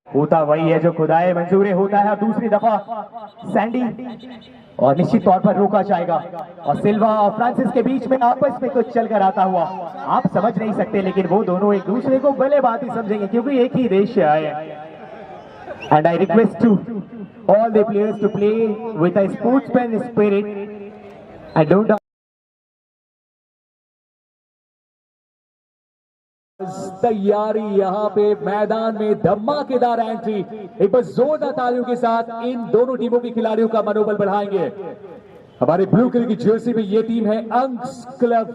होता वही है जो खुदाए मंजूर होता है। दूसरी दफा सैंडी और निश्चित तौर पर रोका जाएगा और सिल्वा और फ्रांसिस के बीच में आपस में कुछ चलकर आता हुआ आप समझ नहीं सकते, लेकिन वो दोनों एक दूसरे को भले बात ही समझेंगे क्योंकि एक ही देश से आए हैं। And I request to all the players to play with a sportsman spirit and don't तैयारी यहाँ पे मैदान में धमाकेदार एंट्री। एक बार जोरदार तालियों के साथ इन दोनों टीमों के खिलाड़ियों का मनोबल बढ़ाएंगे। हमारे ब्लू कलर की जर्सी में ये टीम है अंक्स क्लब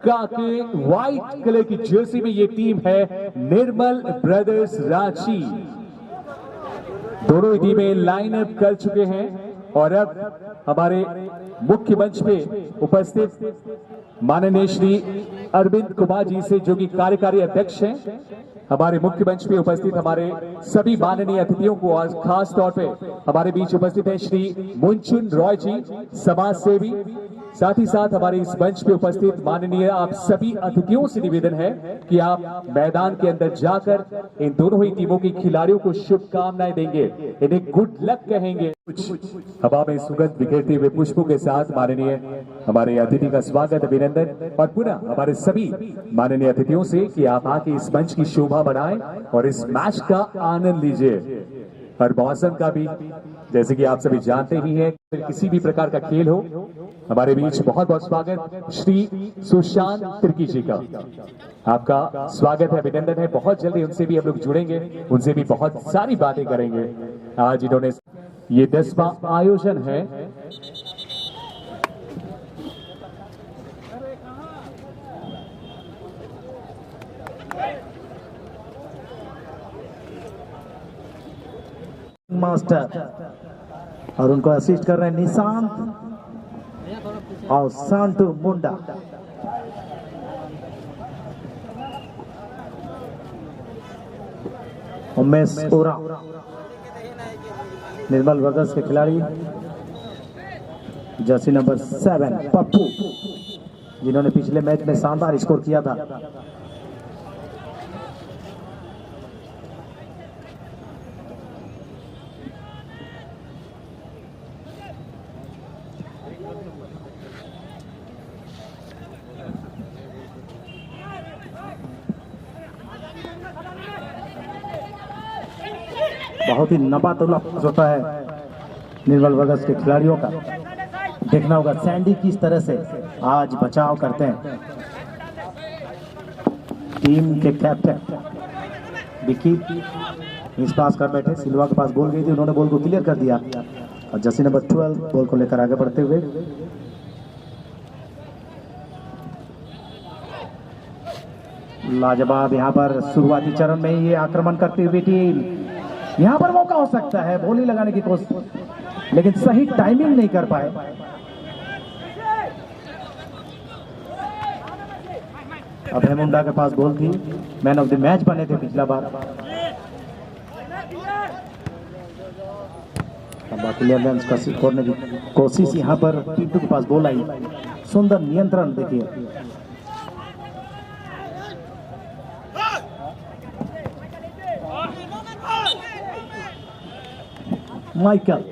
काके, व्हाइट कलर की जर्सी में ये टीम है निर्मल ब्रदर्स रांची। दोनों ही टीमें लाइनअप कर चुके हैं और अब हमारे मुख्य मंच पे उपस्थित माननीय श्री अरविंद कुमार जी से, जो कि कार्यकारी अध्यक्ष हैं, हमारे मुख्य मंच पे उपस्थित हमारे सभी माननीय अतिथियों को और खास तौर पे हमारे बीच उपस्थित हैं श्री मुंचुन रॉय जी, समाज सेवी। साथ ही साथ हमारे इस मंच पे उपस्थित माननीय आप सभी अतिथियों से निवेदन है कि आप मैदान के अंदर जाकर इन दोनों ही टीमों के खिलाड़ियों को शुभकामनाएं देंगे, इन्हें गुड लक कहेंगे। हवा में सुगंध बिखेरते हुए पुष्पों के साथ माननीय हमारे अतिथि का स्वागत, अभिनंदन और पुनः हमारे सभी माननीय अतिथियों से कि आप आके इस मंच की शोभा बढ़ाएं और इस मैच का आनंद लीजिए। हर मौसम का भी, जैसे कि आप सभी जानते ही हैं, किसी भी प्रकार का खेल हो, हमारे बीच बहुत बहुत स्वागत श्री सुशांत तिर्की जी का, आपका स्वागत है, अभिनंदन है। बहुत जल्दी उनसे भी हम लोग जुड़ेंगे, उनसे भी बहुत सारी बातें करेंगे। आज इन्होंने ये 10वां आयोजन है। मास्टर और उनको असिस्ट कर रहे हैं निशांत और सांटू मुंडा। उमेश ओरा निर्मल ब्रदर्स के खिलाड़ी, जर्सी नंबर 7 पप्पू, जिन्होंने पिछले मैच में शानदार स्कोर किया था। बहुत ही नबातुल्ला होता है निर्मल ब्रदर्स के खिलाड़ियों का। देखना होगा सैंडी किस तरह से आज बचाव करते हैं। टीम के कैप्टन विकी मिस पास कर बैठे, सिल्वा के पास बॉल गई थी, उन्होंने बॉल को क्लियर कर दिया और जर्सी नंबर 12 बॉल को लेकर आगे बढ़ते हुए लाजवाब यहां पर शुरुआती चरण में ही ये आक्रमण करती हुई टीम। यहां पर मौका हो सकता है बॉली लगाने की कोशिश, लेकिन सही टाइमिंग नहीं कर पाए। अभय मुंडा के पास बॉल थी, मैन ऑफ द मैच बने थे पिछला बार। क्लियरेंस का करने की कोशिश, यहां पर पिंटू के पास बॉल आई, सुंदर नियंत्रण देखिए। माइकल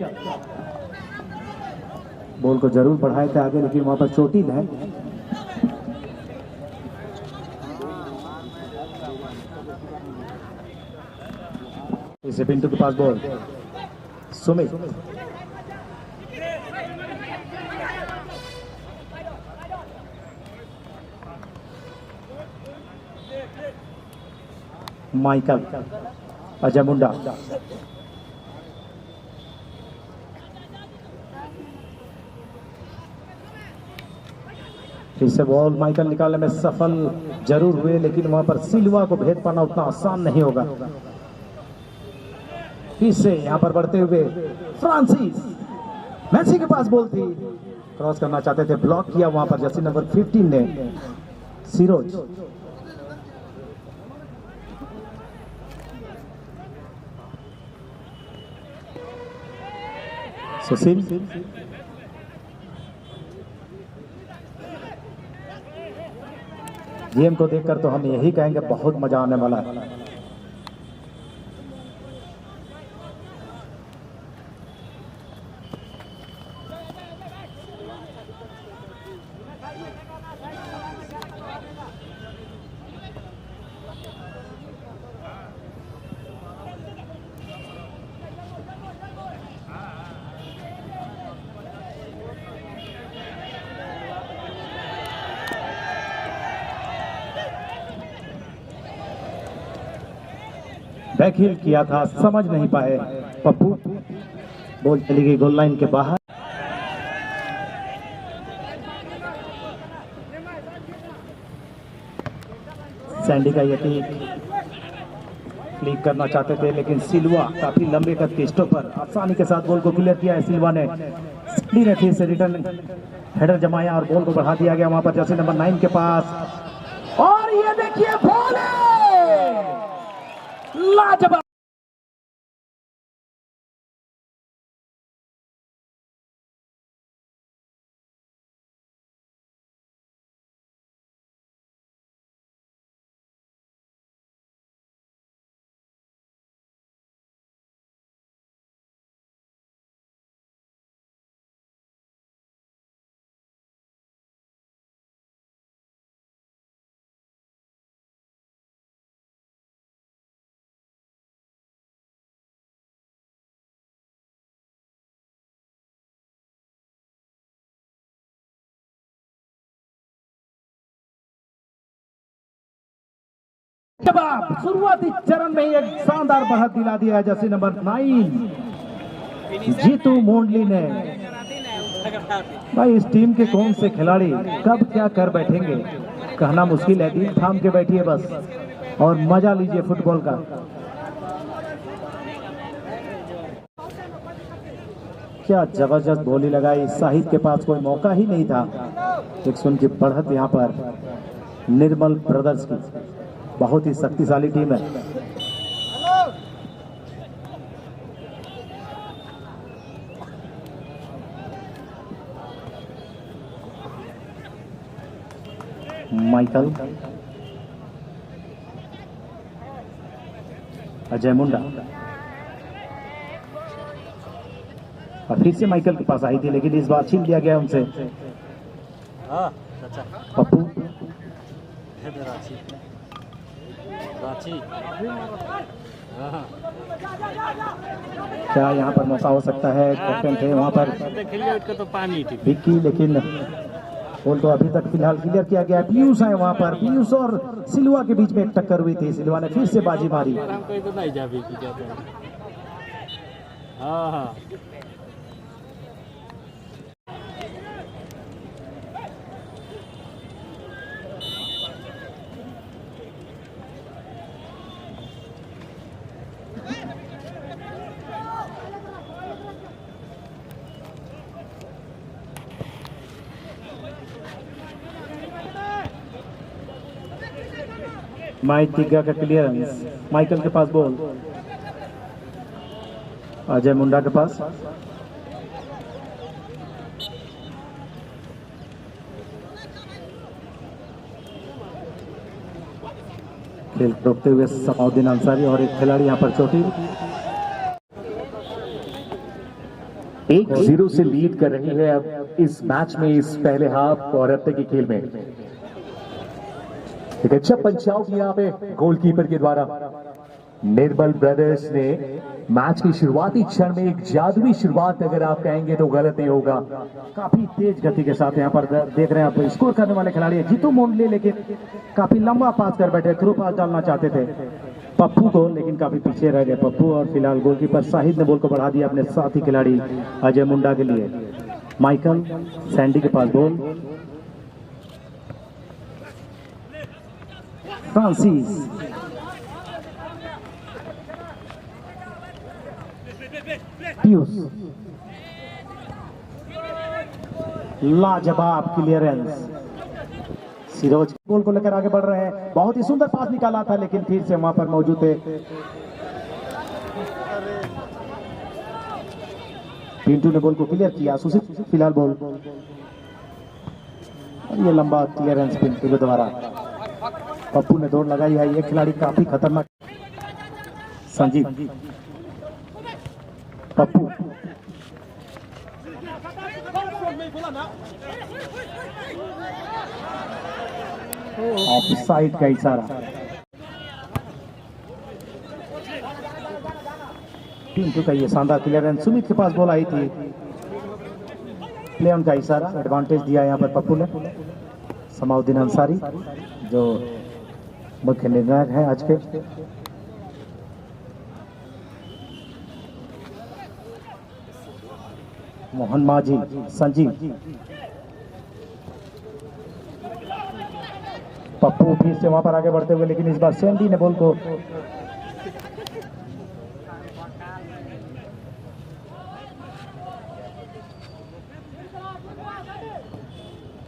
बॉल को जरूर बढ़ाए थे आगे, लेकिन वहां पर चोटिल है। इसे पिंटू के पास बॉल, सुमित माइकल, अजय मुंडा, इससे बॉल माइकल निकालने में सफल जरूर हुए, लेकिन वहां पर सिल्वा को भेद पाना उतना आसान नहीं होगा। इससे यहां पर बढ़ते हुए फ्रांसिस, मेसी के पास बॉल थी, क्रॉस करना चाहते थे, ब्लॉक किया वहां पर जर्सी नंबर 15 ने सिरोज। सुशील, गेम को देखकर तो हम यही कहेंगे बहुत मजा आने वाला है। बैकहील किया था, समझ नहीं पाए पप्पू। बॉल चली गई गोल लाइन के बाहर। सैंडी का ये क्लिक करना चाहते थे, लेकिन सिल्वा काफी लंबे कद के स्टॉप पर आसानी के साथ बॉल को क्लियर किया है। सिल्वा ने सैंडी ने फिर से रिटर्न हेडर जमाया और बॉल को बढ़ा दिया गया वहां पर जर्सी नंबर 9 के पास। और ये देखिए बॉल है, लाजवाब। जवाब शुरुआती चरण में एक शानदार बढ़त दिला दिया है जर्सी नंबर 9 जीतू मोंडली ने। भाई इस टीम के कौन से खिलाड़ी कब क्या कर बैठेंगे कहना मुश्किल है। दिल थाम के बैठिए बस और मजा लीजिए फुटबॉल का। क्या जबरदस्त बोली लगाई, शाहिद के पास कोई मौका ही नहीं था। 101 की बढ़त यहाँ पर निर्मल ब्रदर्स की, बहुत ही शक्तिशाली टीम है। माइकल, अजय मुंडा और फिर से माइकल के पास आई थी, लेकिन इस बार छीन लिया गया उनसे। पप्पू क्या यहाँ पर मौका हो सकता है? कैप्टन थे वहाँ पर तो पानी थी विक्की, लेकिन बॉल तो अभी तक फिलहाल क्लियर किया गया है। पीयूष है वहाँ पर, पीयूष और सिल्वा के बीच में एक टक्कर हुई थी। सिल्वा ने फिर से बाजी मारी। माइक तिग्गा का क्लियरेंस, माइकल के पास बॉल, अजय मुंडा के पास। खेल रोकते हुए समाउद्दीन अंसारी और एक खिलाड़ी यहाँ पर चोटिल। 1-0 से लीड कर रही है अब इस मैच में, इस पहले हाफ और अब तक के खेल में। एक अच्छा पंचाव किया यहाँ पे गोलकीपर के द्वारा। निर्मल ब्रदर्स ने मैच की शुरुआती क्षण में एक जादुई शुरुआत अगर आप कहेंगे तो गलत नहीं होगा। काफी तेज गति के साथ यहाँ पर देख रहे हैं आप स्कोर करने वाले खिलाड़ी है जीतू मोंडले, लेकिन काफी लंबा पास कर बैठे, थ्रू पास डालना चाहते थे पप्पू को, लेकिन काफी पीछे रह गए पप्पू। और फिलहाल गोलकीपर शाहिद ने बॉल को बढ़ा दिया अपने साथी खिलाड़ी अजय मुंडा के लिए। माइकल, सैंडी के पास बॉल, फ्रांसिस, पीयूष, लाजवाब क्लियरेंस। सिरोज बॉल को लेकर आगे बढ़ रहे हैं, बहुत ही सुंदर पास निकाला था, लेकिन फिर से वहां पर मौजूद थे पिंटू ने बॉल को क्लियर किया। सुशील फिलहाल बॉल, और ये लंबा क्लियरेंस पिंटू के द्वारा। पप्पू ने दौड़ लगाई है, ये खिलाड़ी काफी खतरनाक। संजीव, पप्पू, ऑफसाइड का इशारा। पिंटू का ये शानदार क्लियरेंस, सुमित के पास बॉल आई थी, प्ले ऑन का इशारा, एडवांटेज दिया यहाँ पर पप्पू ने। समाउद्दीन अंसारी जो मुख्य निर्णायक है आज के। मोहन माझी, संजीव, पप्पू फिर से वहां पर आगे बढ़ते हुए, लेकिन इस बार सैंडी ने बॉल को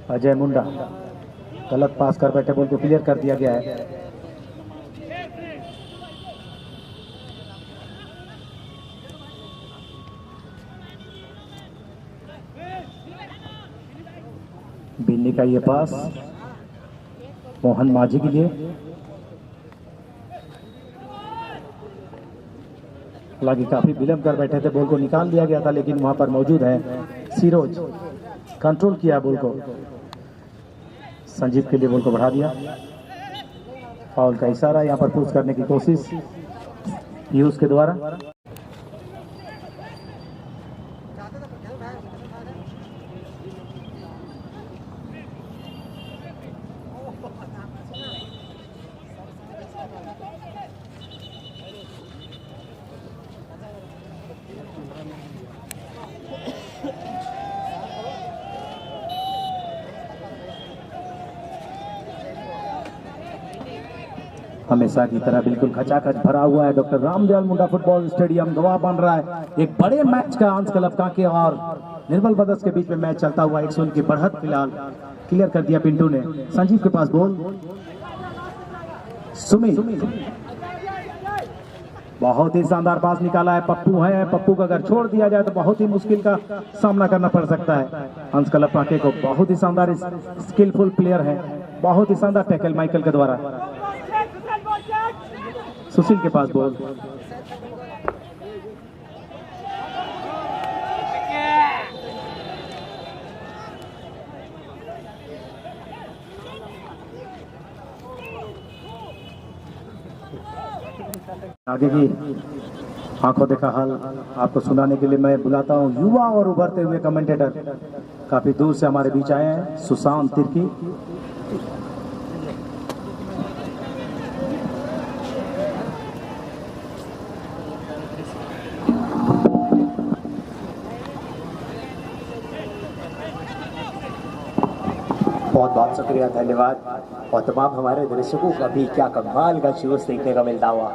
अजय मुंडा गलत पास कर बैठे, बॉल को क्लियर कर दिया गया है। बिन्नी का ये पास मोहन माझी के लिए, हालांकि काफी विलंब कर बैठे थे, बॉल को निकाल दिया गया था, लेकिन वहां पर मौजूद है सिरोज, कंट्रोल किया बॉल को, संजीव के लिए बॉल को बढ़ा दिया। फाउल का इशारा, यहां पर पुश करने की कोशिश पीयूष के द्वारा। हमेशा की तरह बिल्कुल खचाखच भरा हुआ है doctor Ramdayal Munda football stadium. गवाह बन रहा है एक बड़े मैच का। हंस क्लब कांके और निर्मल ब्रदर्स के बीच में मैच चलता हुआ 1-0 की बढ़त फिलहाल क्लियर कर दिया पिंटू ने। संजीव के पास बॉल, सुमित बहुत ही शानदार पास निकाला है। पप्पू है, पप्पू को अगर छोड़ दिया जाए तो बहुत ही मुश्किल का सामना करना पड़ सकता है। हंस क्लब कांके को बहुत ही शानदार स्किलफुल प्लेयर है, बहुत ही शानदार टैकल माइकल के द्वारा। सुशील के पास बॉल, आगे की आंखों देखा हाल आपको सुनाने के लिए मैं बुलाता हूं युवा और उभरते हुए कमेंटेटर, काफी दूर से हमारे बीच आए हैं, सुशांत तिर्की। बहुत बहुत शुक्रिया, धन्यवाद। और तमाम हमारे दर्शकों का भी क्या कमाल का शोज देखने को मिलता हुआ।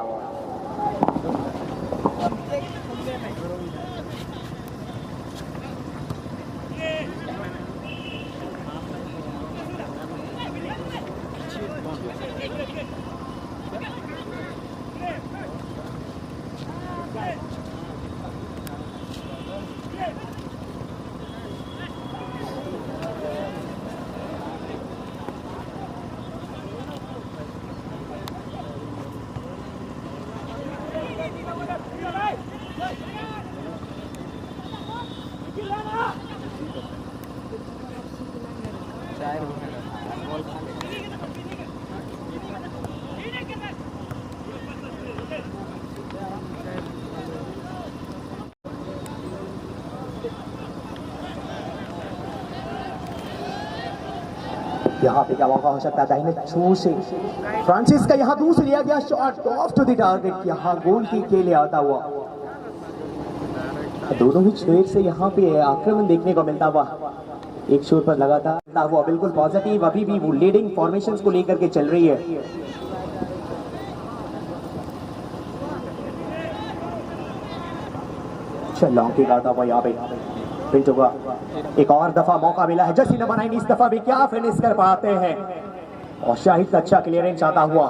यहाँ पे क्या मौका हो सकता है दाहिने छू से फ्रांसिस का यहाँ दूर से लिया गया shot off to the target, यहाँ गोल के लिए आता हुआ। दोनों ही छोर से यहाँ पे आक्रमण देखने को मिलता हुआ, एक छोर पर लगातार हुआ बिल्कुल पॉजिटिव, अभी भी वो लीडिंग फॉर्मेशंस को लेकर के चल रही है। लॉन्ग किक आता हुआ यहाँ पे पिंटू का एक और दफा मौका मिला है। जर्सी नंबर 9 इस दफा भी क्या फिनिश कर पाते हैं, और शाहिद का अच्छा क्लियरेंस आता हुआ,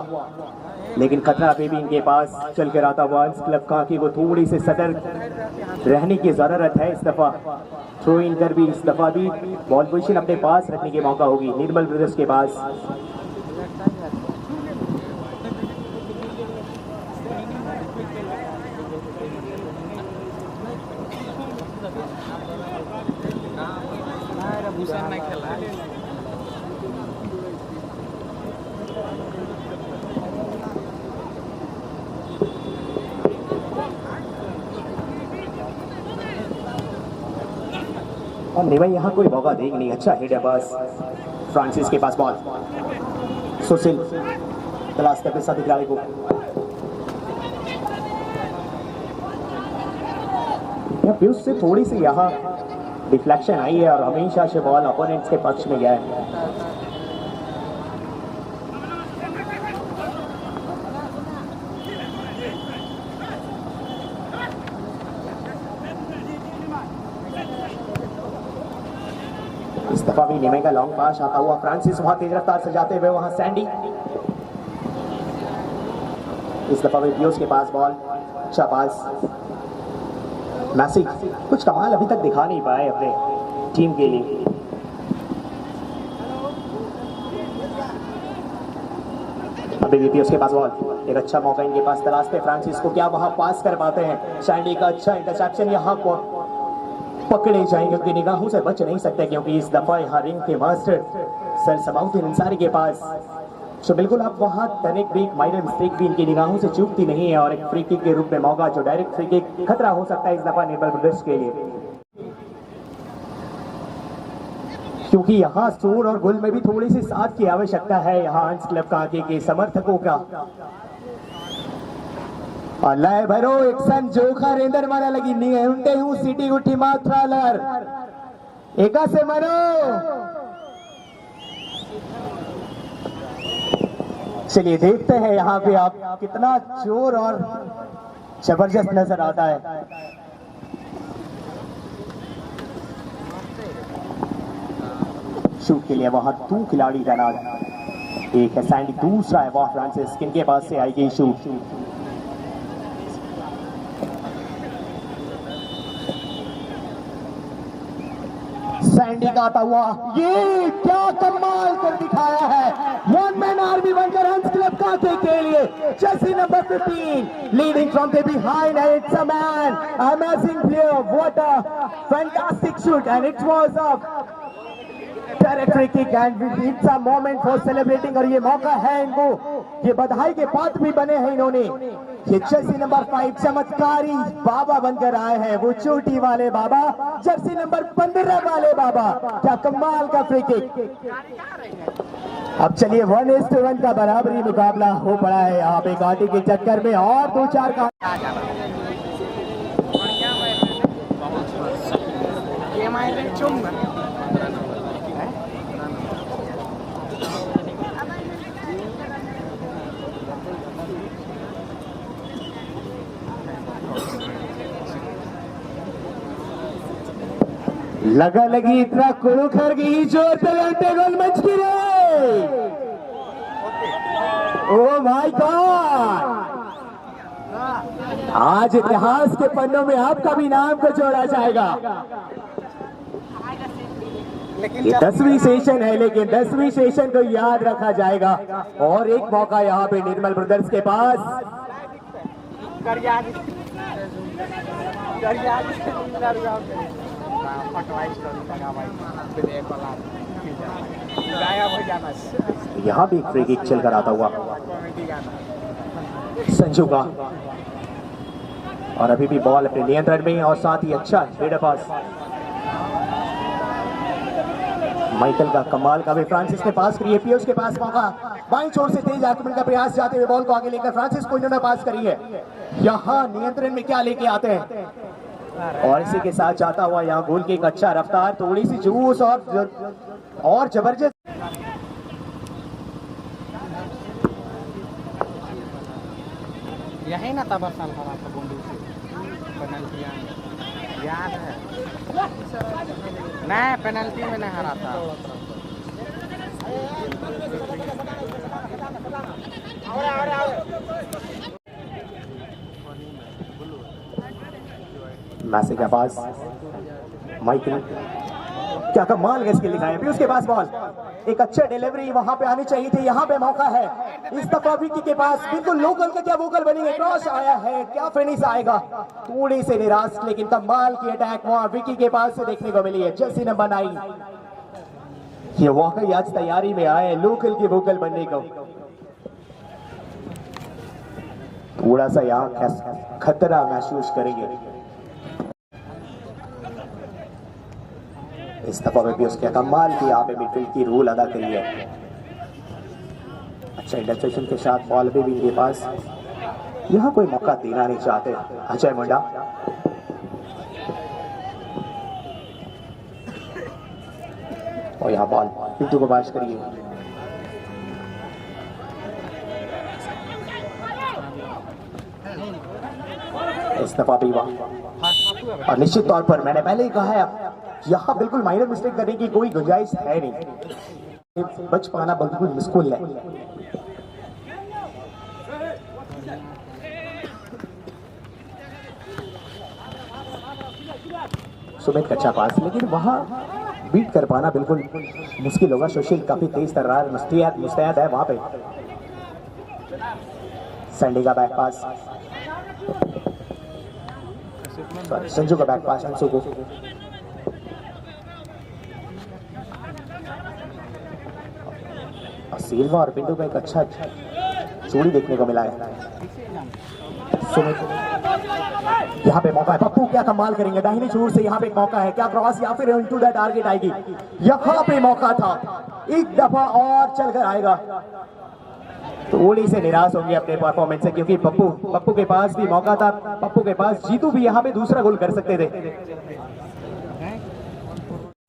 लेकिन खतरा भी इनके पास चल कर आता हुआ। हंस क्लब कांके को थोड़ी से सतर्क रहने की जरूरत है। इस दफा थ्रो इन कर भी इस दफा भी बॉल पोजीशन अपने पास रखने की मौका होगी निर्मल ब्रदर्स के पास। और भाई यहाँ कोई मौका देंगे नहीं, अच्छा हिट है बस। फ्रांसिस के पास बॉल, सुशील तलाश करते साथी खिलाड़ी को, पीयूष से थोड़ी सी यहाँ डिफ्लेक्शन आई है और हमेशा से बॉल अपोनेंट्स के पक्ष में गया है। इस दफा भी निमे का लॉन्ग पास आता हुआ फ्रांसिस वहां तेज रफ्तार से जाते हुए वहां सैंडी। इस दफा भी पियोस के पास बॉल, अच्छा पास। मैसी कुछ कमाल अभी तक दिखा नहीं पाए अपने टीम के लिए। अभी भी पियोस के पास बॉल, एक अच्छा मौका इनके पास तलाशते फ्रांसिस को, क्या वहां पास कर पाते हैं। सैंडी का अच्छा इंटरसेप्शन, यहाँ को पकड़े जाएंगे, उनकी निगाहों से बच नहीं सकते क्योंकि इस दफा यहाँ रिंग के मास्टर सर समाउद्दीन अंसारी के पास। तो बिल्कुल आप वहां तनिक भी माइनर मिस्टेक भी इनकी निगाहों से चूकती नहीं है और एक फ्री किक के रूप में मौका, जो डायरेक्ट फ्री किक खतरा हो सकता है इस दफा निर्मल ब्रदर्स के लिए, क्योंकि यहाँ सूर और गुल में भी थोड़ी सी साथ की आवश्यकता है यहाँ हंस क्लब कांके के समर्थकों का। अल्लाह भरो एक सन जोखा रेंदर मारा लगी नहीं है उनते हूँ सिटी उठी मात्रालर एका से मरो। चलिए देखते हैं यहाँ पे आप कितना जोर और जबरदस्त नजर आता है। शूट के लिए वहां 2 खिलाड़ी तैनात, एक है सैंडी, दूसरा है वहां फ्रांसिस। किनके पास से आएगी शूट? सैंडी का आता हुआ, ये क्या कमाल कर दिखाया है। वन मैन आर्मी बनकर हंस क्लब कांके के लिए Jersey number 15 leading from the behind and it's a man, amazing player, what a fantastic shoot and it was a direct free kick and it's a moment for celebrating. और ये मौका है इनको, ये बधाई के पात्र भी बने हैं इन्होंने। ये जर्सी नंबर 5 चमत्कारी बाबा बनकर आए हैं, वो चोटी वाले बाबा, जर्सी नंबर 15 वाले बाबा। क्या कमाल का फ्री किक। अब चलिए 1:1 का बराबरी मुकाबला हो पड़ा है यहाँ पे गाड़ी के चक्कर में, और 2-4 का लगा लगी इतना कुड़ू खर गई जोर तलंटे गोल मंच की रे। ओ माय गॉड, आज इतिहास के पन्नों में आपका भी नाम को जोड़ा जाएगा। 10वीं सेशन है लेकिन 10वीं सेशन को याद रखा जाएगा। और एक मौका यहाँ पे निर्मल ब्रदर्स के पास। यहाँ भी फ्री किक चल कर आता हुआ संजू का, और अभी भी बॉल अपने नियंत्रण में और साथ ही अच्छा हेडर पास। माइकल का कमाल का भी फ्रांसिस ने पास करी है। पियोस के पास मौका, बाईं छोर से तेज आक्रमण का प्रयास जाते हुए बॉल को आगे लेकर फ्रांसिस को इन्होंने पास करी है। यहाँ नियंत्रण में क्या लेके आते हैं और इसी के साथ जाता हुआ यहाँ गोल की एक अच्छा रफ्तार, थोड़ी सी जूस और जबरदस्त। यही ना तब साल हरा था बूंदी पेनल्टी याद है। नहीं पेनल्टी में नहीं हरा था। मैसी के पास माइकल, क्या कमाल का स्किल दिखाया। उसके पास बॉल, एक अच्छा डिलीवरी वहां पे आनी चाहिए थी, यहाँ पे मौका है। इस दफा विकी के पास बिल्कुल लोकल का क्या वोकल बनेंगे, क्रॉस आया है, क्या फिनिश आएगा, थोड़ी से निराश लेकिन कमाल की अटैक वहां विकी के पास से देखने को मिली है। जर्सी नंबर 9 ये वाकई आज तैयारी में आए लोकल के वोकल बनने को। थोड़ा सा यहाँ खतरा महसूस करेंगे। इस दफा में भी उसके कमाल की यहाँ पे मिडफील्ड की रोल अदा करी है। अच्छा इंटरसेप्शन के साथ बॉल भी इनके पास, यहाँ कोई मौका देना नहीं चाहते अजय मुंडा। और यहाँ बॉल पिंटू को पास करिए। इस दफा भी और निश्चित तौर पर मैंने पहले ही कहा है यहाँ बिल्कुल माइनर मिस्टेक करने की कोई गुंजाइश है नहीं, बच पाना बिल्कुल मुश्किल है। सुमित का अच्छा पास, लेकिन वहां बीट कर पाना बिल्कुल मुश्किल होगा। सुशील काफी तेज तर्रार मुस्तैद है वहां पे। सैंडी का बैक पास, संजू का बैक पास अंशु को। सिल्वा और पिंटू का एक अच्छा जोड़ी देखने को मिला है। सुमित, यहाँ पे मौका है, पप्पू क्या कमाल करेंगे, दाहिनी छोर से यहाँ पे एक मौका है, क्या क्रॉस या फिर इनटू द टारगेट आएगी। यहाँ पे मौका था, एक दफा और चलकर आएगा। थोड़ी से निराश होंगे अपने परफॉर्मेंस से, क्योंकि पप्पू के पास भी मौका था, पप्पू के पास जीतू भी यहाँ पे दूसरा गोल कर सकते थे।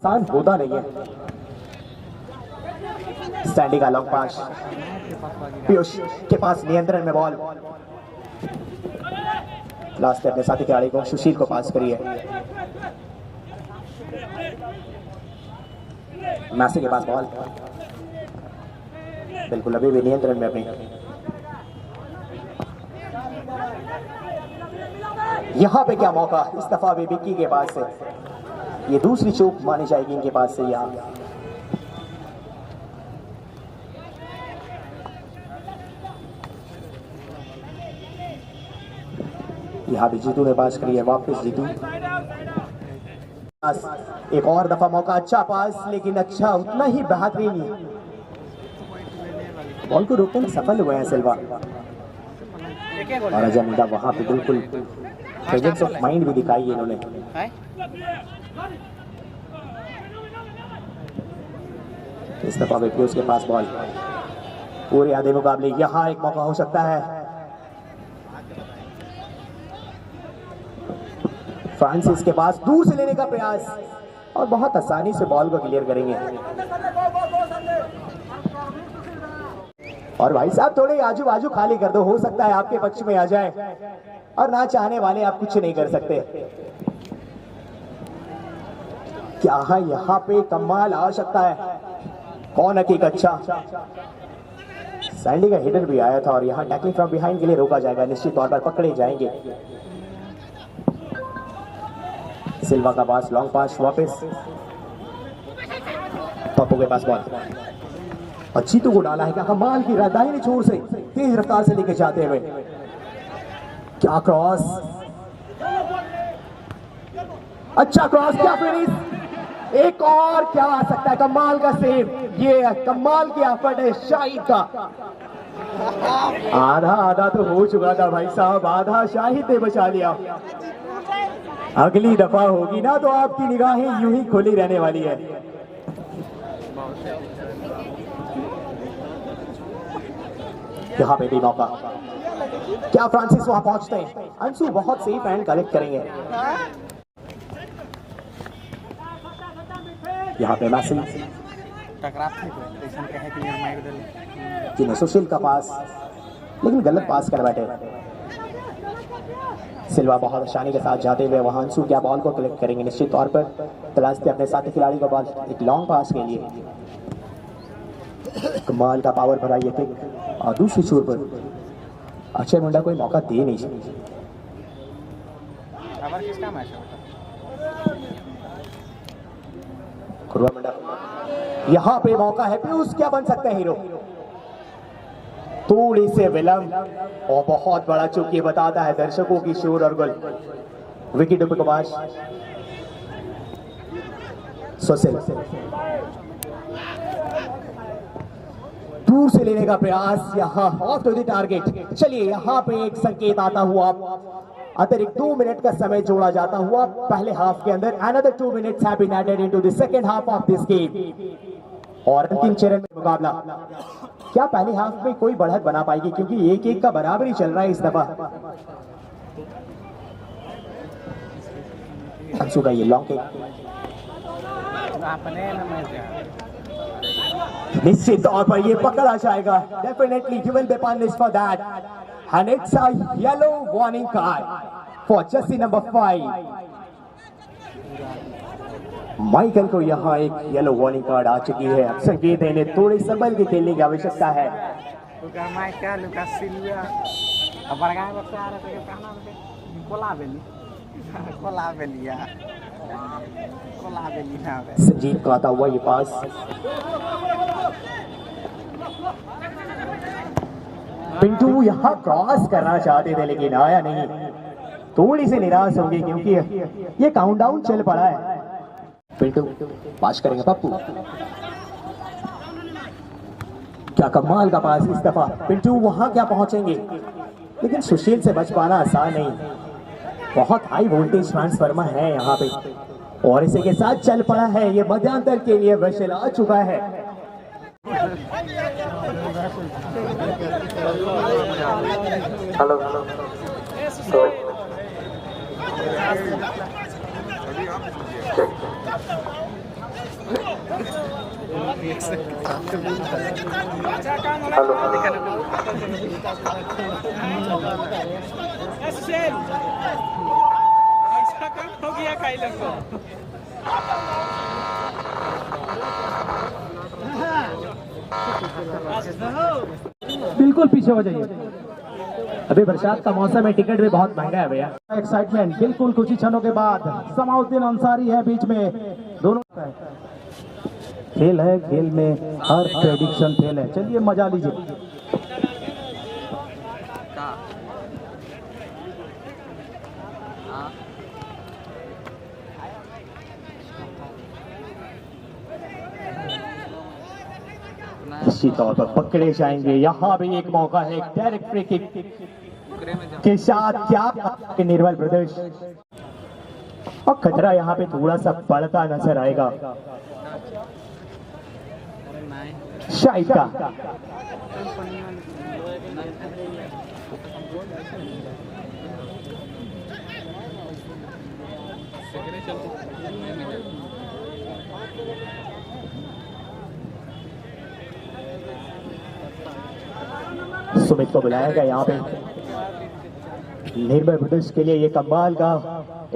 आसान होता नहीं है। स्टैंडी का लॉन्ग पास, पीयूष के पास नियंत्रण में बॉल, लास्ट अपने साथी खिलाड़ी को सुशील को पास करिए। मैसी के पास बॉल, बिल्कुल अभी भी नियंत्रण में अपने। यहां पे क्या मौका, इस दफा भी विक्की के पास से, ये दूसरी चूक मानी जाएगी इनके पास से। यहाँ भी जीतू ने पास करी है, वापस जीतू। एक और दफा मौका, अच्छा पास, लेकिन अच्छा उतना ही बेहतरीन बॉल को रोकने में सफल हुए हैं सिल्वा और अजय मुंडा। वहां पे बिल्कुल प्रेजेंस ऑफ माइंड भी दिखाई है इन्होंने। इस दफा भी पीयूष के पास बॉल, पूरे आधे मुकाबले यहाँ एक मौका हो सकता है। फ्रांसिस के पास दूर से लेने का प्रयास और बहुत आसानी से बॉल को क्लियर करेंगे। और भाई साहब थोड़े आजू बाजू खाली कर दो, हो सकता है आपके पक्ष में आ जाए, और ना चाहने वाले आप कुछ नहीं कर सकते। क्या है यहाँ पे कमाल आ सकता है, कौन हकीक अच्छा। सैंडी का हिडर भी आया था और यहाँ टैकलिंग फ्रॉम बिहाइंड के लिए रोका जाएगा, निश्चित तौर पर पकड़े जाएंगे। सिल्वा का पास, लॉन्ग पास, वापस पप्पू के पास बॉल और जीतू को डाला है, क्या कमाल की दाहिनी छोर से तेज रफ्तार से लेके जाते हुए, क्या क्रॉस, अच्छा क्रॉस, क्या फिनिश, एक और क्या आ सकता है, कमाल का सेव, ये कमाल की एफर्ट है शाहिद का। आधा तो हो चुका था भाई साहब, आधा शाहिद ने बचा लिया। अगली दफा होगी ना तो आपकी निगाहें यूं ही खुली रहने वाली है। यहाँ पे भी मौका, क्या फ्रांसिस वहां पहुंचते हैं, अंशु बहुत सेफ एंड कलेक्ट करेंगे। यहाँ पे मैसी, जिन्हें सुशील का पास, लेकिन गलत पास कर बैठे। सिल्वा बहुत आसानी के साथ जाते हुए वहां अंशु क्या बॉल को कलेक्ट करेंगे, निश्चित तौर पर तलाशते अपने साथी खिलाड़ी को बॉल, एक लॉन्ग पास के लिए। कमाल का पावर भरा ये किक और दूसरी छोर पर अक्षय मुंडा कोई मौका दे नहीं सकते। यहाँ पे मौका है, पीयूष क्या बन सकते हैं हीरो, थोड़ी से विलंब और बहुत बड़ा चूक, ये बताता है दर्शकों की शोर और गुल। विकेट पे कुमार, सुशील दूर से लेने का प्रयास, यहाँ ऑफ टू द टारगेट। चलिए यहाँ पे एक संकेत आता हुआ, अतिरिक्त 2 मिनट का समय जोड़ा जाता हुआ पहले हाफ के अंदर। Another 2 minutes have been added into the second half of this game। और अंतिम चरण में मुकाबला, क्या पहले हाफ में कोई बढ़त बना पाएगी, क्योंकि 1-1 का बराबरी चल रहा है इस दफा। अंशु का ये लॉन्ग किक, निश्चित तौर पर ये पकड़ा जाएगा. Definitely he will be punished for that. And it's a yellow warning card for jersey number 5. Michael को यहाँ एक येलो वार्निंग कार्ड आ चुकी है. अब संकेत है इन्हें थोड़े संभल के खेलने की आवश्यकता है. Luka Michael, Luka Silva. Apakah waktu ada ke kanan ke? Kola beli ya. Sanjeev का आता हुआ ये पास. पिंटू यहाँ क्रॉस करना चाहते थे लेकिन आया नहीं. थोड़ी सी निराश होंगे क्योंकि ये काउंटडाउन चल पड़ा है. पिंटू पास करेंगे पप्पू. क्या कमाल का पास इस दफा. पिंटू वहां क्या पहुंचेंगे लेकिन सुशील से बच पाना आसान नहीं. बहुत हाई वोल्टेज ट्रांसफार्मर है यहाँ पे और इसी के साथ चल पड़ा है. ये मध्यांतर के लिए वैशल आ चुका है. हेलो बिल्कुल पीछे हो जाइए. अभी बरसात का मौसम है. टिकट भी बहुत महंगा है भैया. एक्साइटमेंट बिल्कुल कुछ ही क्षणों के बाद. समाउद्दीन अंसारी है बीच में. दोनों खेल है. खेल में हर प्रेडिक्शन फेल है. चलिए मजा लीजिए. निश्चित तौर पर पकड़े जाएंगे. यहाँ भी एक मौका है डायरेक्ट फ्री किक के साथ. क्या निर्मल प्रदेश और खतरा यहाँ पे थोड़ा सा बढ़ता नजर आएगा. शाहिद का सुमित को बुलाया गया यहाँ पे. निर्भय प्रदेश के लिए ये कमाल का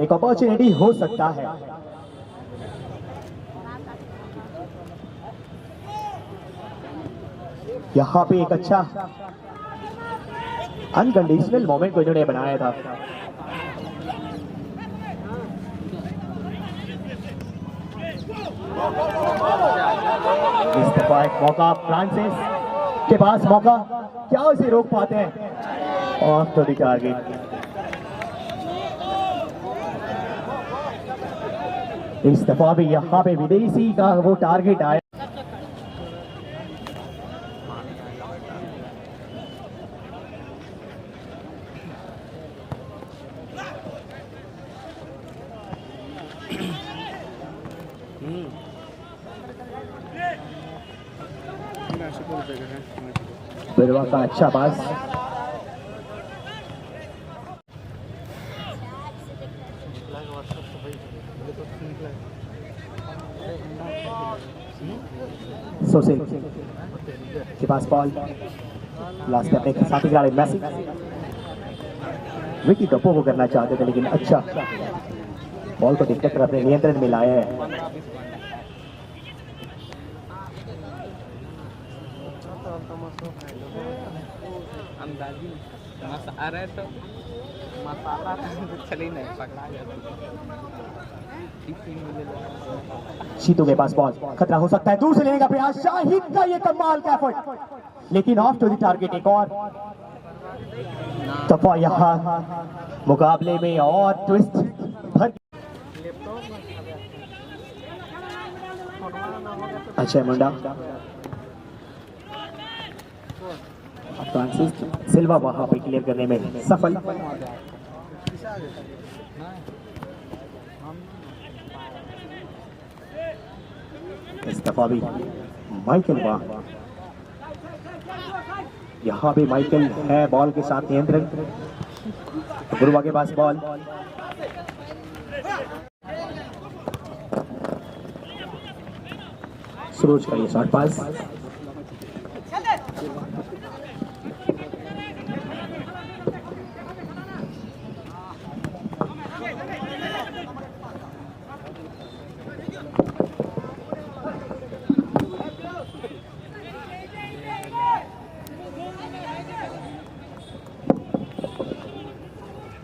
एक अपॉर्चुनिटी हो सकता है. यहाँ पे एक अच्छा अनकंडीशनल मोमेंट को इन्होंने बनाया था. इस दफा एक मौका फ्रांसिस के पास. मौका क्या उसे रोक पाते हैं. Off to the target. इस दफा भी यहाँ पे विदेशी का वो टारगेट आया. बिरवा का अच्छा पास. सुशील के पास बॉल. लास्ट अपने साथी खिलाड़ी मैसी विकी टप्पो को करना चाहते थे लेकिन अच्छा बॉल को डिटेक्ट कर अपने नियंत्रण में लाया है. अंदाजी आ रहा है तो मसाला चली नहीं पकड़ा गया. शीतू के पास बॉल. खतरा हो सकता है. दूर से लेने का प्रयास. शाहिद का ये कमाल का एफर्ट लेकिन ऑफ टू द टारगेट. एक और दफा यहाँ मुकाबले में और ट्विस्ट भर. अक्षय मुंडा. फ्रांसिस सिल्वा वहां पे क्लियर करने में सफल. इस दफा भी माइकल वहां. यहाँ भी माइकल है बॉल के साथ नियंत्रण. गुरुवा के पास बॉल. सरोज का ये शॉट पास।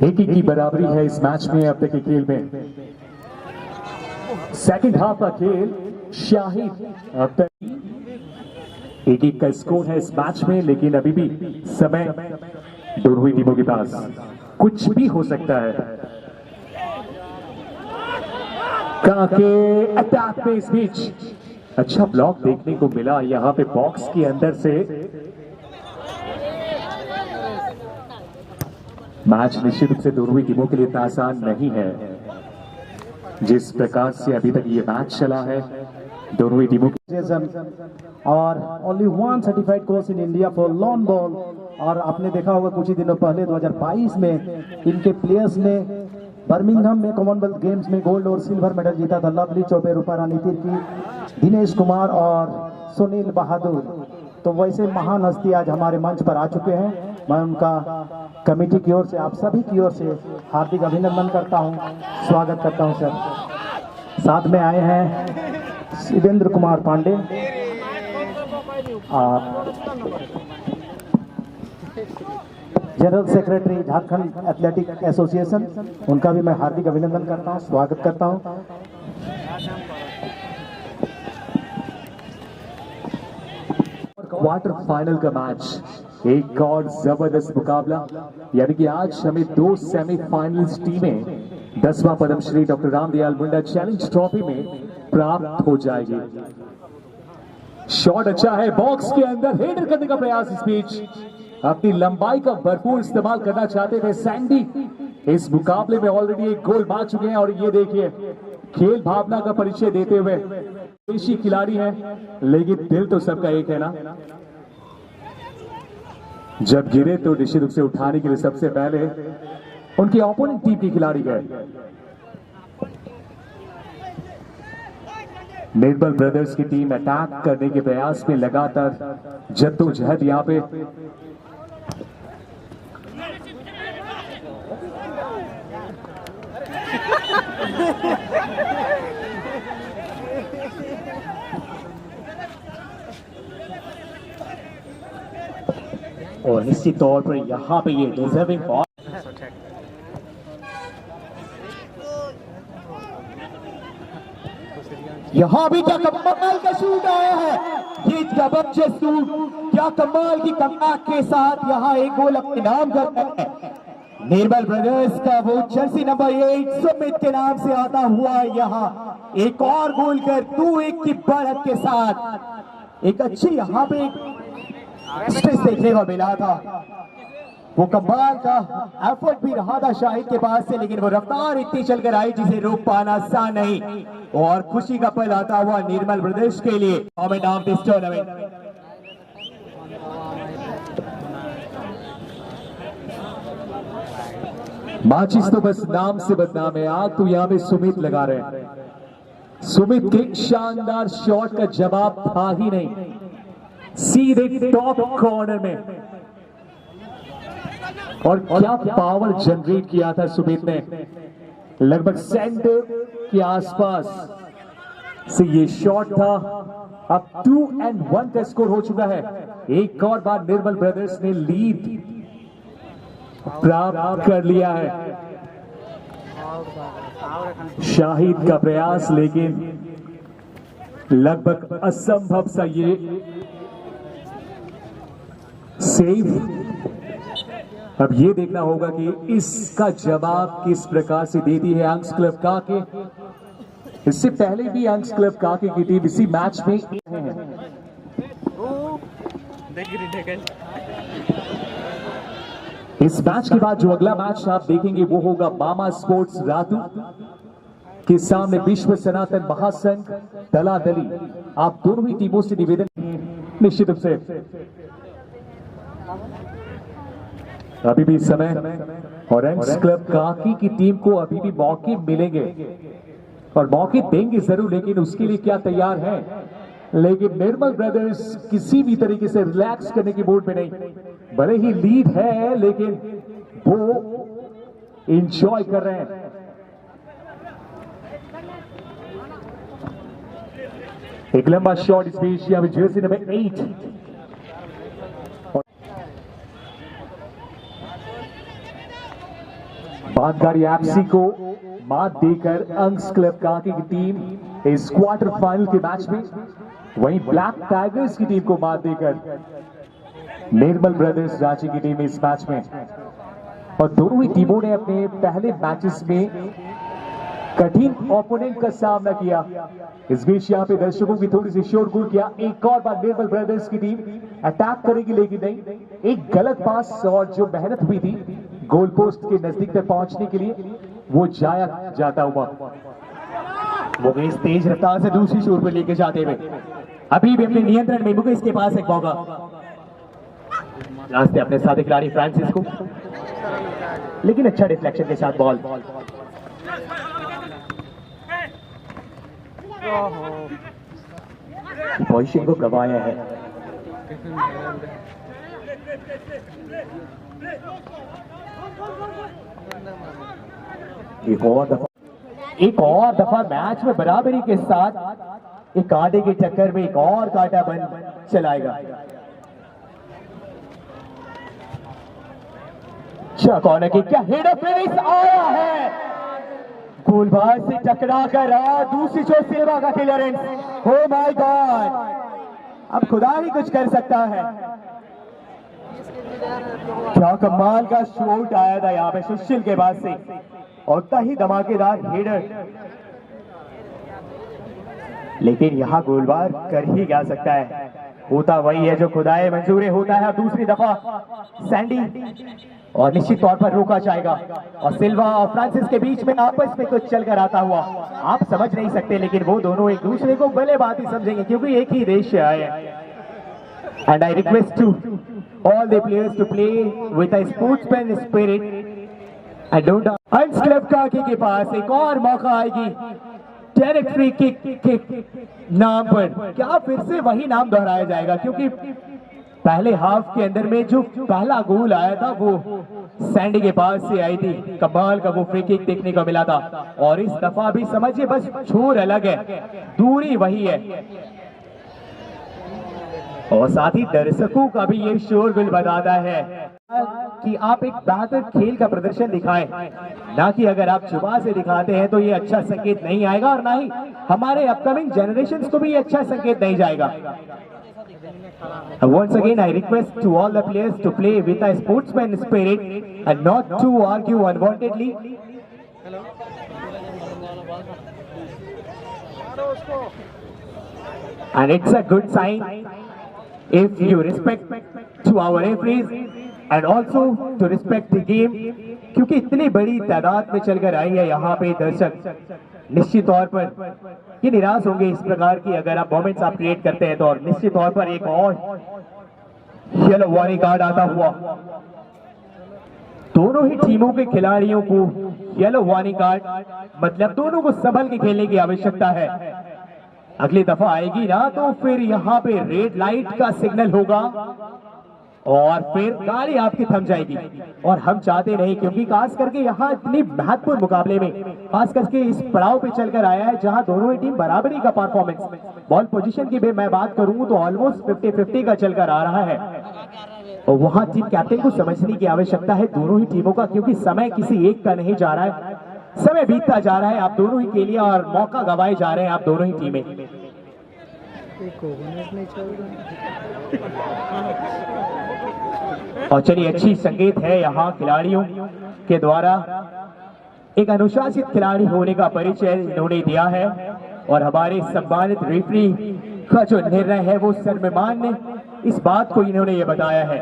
एक ही की बराबरी है इस मैच में अब तक के खेल में। सेकंड हाफ का खेल शाहिद अब तक एक का स्कोर है इस मैच में, लेकिन अभी भी समय दोनों ही टीमों के पास, कुछ भी हो सकता है। काके अटैक पे इस बीच अच्छा ब्लॉक देखने को मिला यहां पे बॉक्स के अंदर से। मैच निश्चित रूप से दोनों ही टीमों के लिए आसान नहीं है। जिस प्रकार से अभी तक ये मैच चला है दोनों ही टीमों और only one certified coach in India for lawn ball. और आपने देखा होगा कुछ ही दिनों पहले 2022 में इनके प्लेयर्स ने बर्मिंघम में कॉमनवेल्थ गेम्स में गोल्ड और सिल्वर मेडल जीता था। लवली चौबे, रूपा रानी तिर्की, दिनेश कुमार और सुनील बहादुर। तो वैसे महान हस्ती आज हमारे मंच पर आ चुके हैं। मैं उनका कमेटी की ओर से, आप सभी की ओर से हार्दिक अभिनंदन करता हूं, स्वागत करता हूं सर। साथ में आए हैं Shivendra Kumar Pandey, general secretary Jharkhand athletic association, उनका भी मैं हार्दिक अभिनंदन करता हूं, स्वागत करता हूं। क्वार्टर फाइनल का मैच, एक और जबरदस्त मुकाबला, यानी कि आज हमें दो सेमीफाइनलिस्ट टीमें 10वां Padmashri doctor Ramdayal Munda challenge trophy में प्राप्त हो जाएगी। शॉट अच्छा है, बॉक्स के अंदर हेडर करने का प्रयास। इस बीच अपनी लंबाई का भरपूर इस्तेमाल करना चाहते थे सैंडी। इस मुकाबले में ऑलरेडी एक गोल मार चुके हैं और ये देखिए खेल भावना का परिचय देते हुए देशी खिलाड़ी हैं, लेकिन दिल तो सबका एक है ना। जब गिरे तो निश्चित रूप से उठाने के लिए सबसे पहले उनके ओपोनेंट टीम के खिलाड़ी गए। निर्मल ब्रदर्स की टीम अटैक करने के प्रयास में लगातार जद्दोजहद यहां पे और निश्चित तौर पर यहाँ पे ये डिजर्विंग बॉल, यहाँ भी क्या कमाल का शूट आया है। ये जबरदस्त शूट, क्या कमाल की कमबैक के साथ यहाँ एक गोल अपने नाम करता है। निर्मल ब्रदर्स का वो जर्सी नंबर 8 सुमित के नाम से आता हुआ यहाँ एक और गोल कर 2-1 की बढ़त के साथ एक अच्छी यहाँ पे स्ट्रेस देखने को मिला था। वो कमाल का एफर्ट भी रहा था शाहिद के पास से, लेकिन वो रफ्तार इतनी चलकर आई जिसे रोक पाना आसान नहीं। और खुशी का पल आता हुआ निर्मल ब्रदर्स के लिए नाम दिस टूर्नामेंट। माचिस तो बस नाम से बदनाम है, आग तो यहां पे सुमित लगा रहे हैं। सुमित के शानदार शॉट का जवाब था ही नहीं, सीधे टॉप कॉर्नर में। और क्या पावर जनरेट किया था सुमित ने, लगभग सेंटर के आसपास से ये शॉट था। अब 2-1 का स्कोर हो चुका है। एक और बार निर्मल ब्रदर्स ने लीड प्राप्त कर लिया है। शाहिद का प्रयास, लेकिन लगभग असंभव सा ये सेव। अब ये देखना होगा कि इसका जवाब किस प्रकार से देती है अंक्स क्लब काके। इससे पहले भी अंक्स क्लब काके की टीम इसी मैच में इस मैच के बाद जो अगला मैच आप देखेंगे वो होगा मामा स्पोर्ट्स रातू के सामने विश्व सनातन महासंघ दलादली। आप दोनों ही टीमों से निवेदन निश्चित रूप से अभी भी समय और अंक्स क्लब काकी की टीम को अभी भी मौके मिलेंगे और मौके देंगे जरूर, लेकिन उसके लिए क्या तैयार है लेकिन निर्मल ब्रदर्स किसी भी तरीके से रिलैक्स करने की मूड में नहीं। भले ही लीड है लेकिन वो एंजॉय कर रहे हैं। एक लंबा शॉट इस बीच यहाँ पे जर्सी नंबर 8 बांधगाड़ी एफसी को मात देकर अंक्स क्लब काकी की टीम इस क्वार्टर फाइनल के मैच में, वहीं ब्लैक टाइगर्स की टीम को मात देकर निर्मल ब्रदर्स रांची की टीम इस मैच में। और दोनों ही टीमों ने अपने पहले मैचेस में कठिन ओपोनेंट का सामना किया। इस बीच यहाँ पे दर्शकों की थोड़ी सी शोरगुल किया। एक और बार निर्मल ब्रदर्स की टीम अटैक करेगी लेकिन नहीं, एक गलत पास और जो मेहनत हुई थी गोल पोस्ट के नजदीक तक पहुंचने के लिए वो जाया जाता हुआ। मुकेश तेज रफ्तार से दूसरी छोर पर लेके जाते हुए अभी भी अपने नियंत्रण में मुकेश के पास एक मौका, रास्ते अपने साथी खिलाड़ी फ्रांसिस को, लेकिन अच्छा डिफ्लेक्शन के साथ बॉल पोजीशन को गंवाया है। एक और दफा मैच में बराबरी के साथ एक कांटे की टक्कर में एक और कांटा बन चलाएगा। कॉर्नर की क्या हेडर फिनिश आया है, गोलबाज से टकरा कर रहा, दूसरी छोर सिल्वा का क्लियरेंस। ओ माय गॉड, अब खुदा ही कुछ कर सकता है। क्या कमाल का शॉट आया था यहाँ पे सुशील के बाद से, और उतना ही धमाकेदार हेडर, लेकिन यहाँ गोलबाज कर ही क्या सकता है। होता वही है जो खुदाए मंजूर होता है। दूसरी दफा सैंडी, और निश्चित तौर पर रोका जाएगा, और सिल्वा और फ्रांसिस के बीच में आपस में कुछ चलकर आता हुआ आप समझ नहीं सकते, लेकिन वो दोनों एक दूसरे को भले बात ही समझेंगे क्योंकि एक ही देश से आए हैं। And I request to all the players to play with a sportsman spirit and don't. अंस क्लब काकी के पास एक और मौका आएगी डायरेक्ट फ्री किक के नाम पर। क्या फिर से वही नाम दोहराया जाएगा, क्योंकि पहले हाफ के अंदर में जो पहला गोल आया था वो सैंडी के पास से आई थी, कमाल का वो फ्री किक देखने को मिला था। और इस दफा भी समझिए बस छोर अलग है, दूरी वही है, और साथ ही दर्शकों का भी ये शोरगुल बताता है कि आप एक बेहतर खेल का प्रदर्शन दिखाएं, ना कि अगर आप चुपा से दिखाते हैं तो ये अच्छा संकेत नहीं आएगा, और ना ही हमारे अपकमिंग जनरेशंस को भी ये अच्छा संकेत नहीं जाएगा। Once again, I request to all the players to play with a sportsman spirit and not to argue unwantedly. And it's a good sign if you respect to our referees and also to respect the game, क्योंकि इतनी बड़ी तादाद में चलकर आई है यहाँ पे दर्शक, निश्चित तौर पर ये निराश होंगे इस प्रकार की अगर आप मोमेंट्स आप क्रिएट करते हैं तो। और निश्चित तौर पर एक और येलो वार्निंग कार्ड आता हुआ, दोनों ही टीमों के खिलाड़ियों को येलो वार्निंग कार्ड, मतलब दोनों को संभल के खेलने की आवश्यकता है। अगली दफा आएगी ना तो फिर यहाँ पे रेड लाइट का सिग्नल होगा और फिर गाड़ी आपकी थम जाएगी, और हम चाहते नहीं, क्योंकि खास करके यहाँ इतनी महत्वपूर्ण मुकाबले में खास करके इस पड़ाव पे चलकर आया है जहाँ दोनों ही टीम बराबरी का परफॉर्मेंस, बॉल पोजीशन की भी मैं बात करूं तो ऑलमोस्ट 50-50 का चलकर आ रहा है, और वहां टीम कैप्टन को समझने की आवश्यकता है दोनों ही टीमों का, क्योंकि समय किसी एक का नहीं जा रहा है, समय बीतता जा रहा है आप दोनों ही के लिए, और मौका गंवाए जा रहे हैं आप दोनों ही टीमें। और चलिए अच्छी संकेत है यहाँ खिलाड़ियों के द्वारा, एक अनुशासित खिलाड़ी होने का परिचय इन्होंने दिया है, और हमारे सम्मानित रेफरी का जो निर्णय है वो सर्वमान्य, इस बात को इन्होंने ये बताया है।